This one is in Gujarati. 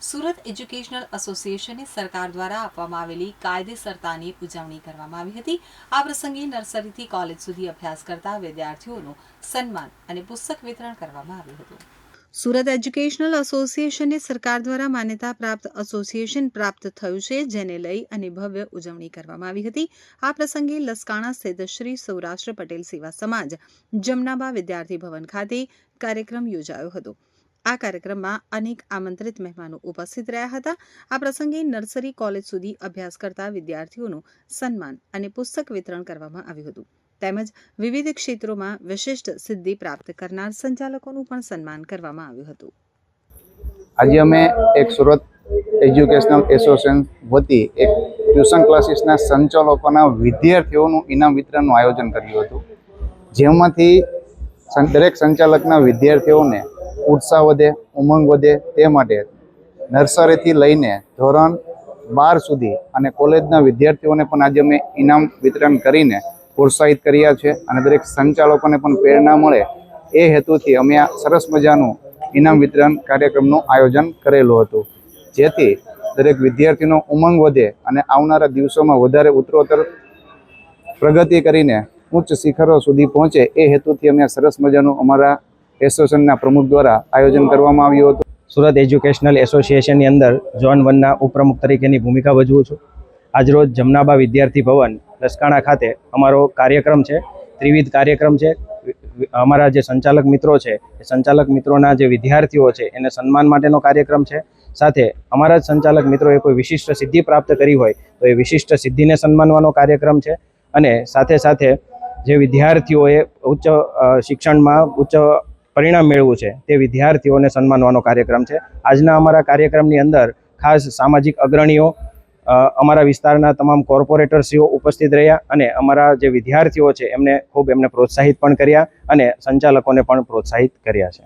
સુરત એજ્યુકેશનલ એસોસિએશને સરકાર દ્વારા આપવામાં આવેલી કાયદેસરતાની ઉજવણી કરવામાં આવી હતી। આ પ્રસંગે નર્સરીથી કોલેજ સુધી અભ્યાસ કરતા વિદ્યાર્થીઓનું સન્માન અને પુસ્તક વિતરણ કરવામાં આવ્યું હતું। સુરત એજ્યુકેશનલ એસોસિએશનને સરકાર દ્વારા માન્યતા પ્રાપ્ત એસોસિએશન પ્રાપ્ત થયું છે, જેને લઈ અને ભવ્ય ઉજવણી કરવામાં આવી હતી। આ પ્રસંગે લસકાણા સ્થિત શ્રી સૌરાષ્ટ્ર પટેલ સેવા સમાજ જમનાબા વિદ્યાર્થી ભવન ખાતે કાર્યક્રમ યોજાયો હતો। આ કાર્યક્રમમાં અનેક આમંત્રિત મહેમાનો ઉપસ્થિત રહ્યા હતા। આ પ્રસંગે નર્સરી કોલેજ સુધી અભ્યાસ કરતા વિદ્યાર્થીઓનું સન્માન અને પુસ્તક વિતરણ કરવામાં આવ્યું હતું, તેમજ વિવિધ ક્ષેત્રોમાં વિશિષ્ટ સિદ્ધિ પ્રાપ્ત કરનાર સંચાલકોનું પણ સન્માન કરવામાં આવ્યું હતું। આજે અમે એક સુરત એજ્યુકેશનલ એસોસિએશન વતી એક ટ્યુશન ક્લાસીસના સંચાલકોના વિદ્યાર્થીઓનું ઇનામ વિતરણનું આયોજન કર્યું હતું, જેમાંથી દરેક સંચાલકના વિદ્યાર્થીઓને ઉત્સાહ વધે, ઉમંગ વધે તે માટે નર્સરીથી લઈને ધોરણ 12 સુધી અને કોલેજના વિદ્યાર્થીઓને પણ આજે અમે ઇનામ વિતરણ કરીને પ્રોત્સાહિત કર્યા છે અને દરેક સંચાલકોને પણ પ્રેરણા મળે એ હેતુથી અમે આ સરસ મજાનું ઇનામ વિતરણ કાર્યક્રમનું આયોજન કરેલું હતું, જેથી દરેક વિદ્યાર્થીનો ઉમંગ વધે અને આવનારા દિવસોમાં વધારે ઉત્તરોત્તર પ્રગતિ કરીને ઉચ્ચ શિખરો સુધી પહોંચે એ હેતુથી અમે સરસ મજાનું અમારા એસોસિએશનના પ્રમુખ દ્વારા આયોજન કરવામાં આવ્યું હતું। સુરત એજ્યુકેશનલ એસોસિએશનની અંદર ઝોન 1ના ઉપપ્રમુખ તરીકેની ભૂમિકા ભજવું છું। આજરોજ જમનાબા વિદ્યાર્થી ભવન લસકાણા ખાતે અમારો કાર્યક્રમ છે, ત્રિવિધ કાર્યક્રમ છે। અમારા જે સંચાલક મિત્રો છે એ સંચાલક મિત્રોના જે વિદ્યાર્થીઓ છે એને સન્માન માટેનો કાર્યક્રમ છે। સાથે અમારા જ સંચાલક મિત્રોએ કોઈ વિશિષ્ટ સિદ્ધિ પ્રાપ્ત કરી હોય તો એ વિશિષ્ટ સિદ્ધિને સન્માનવાનો કાર્યક્રમ છે અને સાથે સાથે જે વિદ્યાર્થીઓએ ઉચ્ચ શિક્ષણમાં ઉચ્ચ પરિણામ મેળવ્યું છે તે વિદ્યાર્થીઓને સન્માનવાનો કાર્યક્રમ છે। આજના અમારા કાર્યક્રમની અંદર ખાસ સામાજિક અગ્રણીઓ, અમારા વિસ્તારના તમામ કોર્પોરેટરશ્રીઓ ઉપસ્થિત રહ્યા અને અમારા જે વિદ્યાર્થીઓ છે એમને પ્રોત્સાહિત પણ કર્યા અને સંચાલકોને પણ પ્રોત્સાહિત કર્યા છે।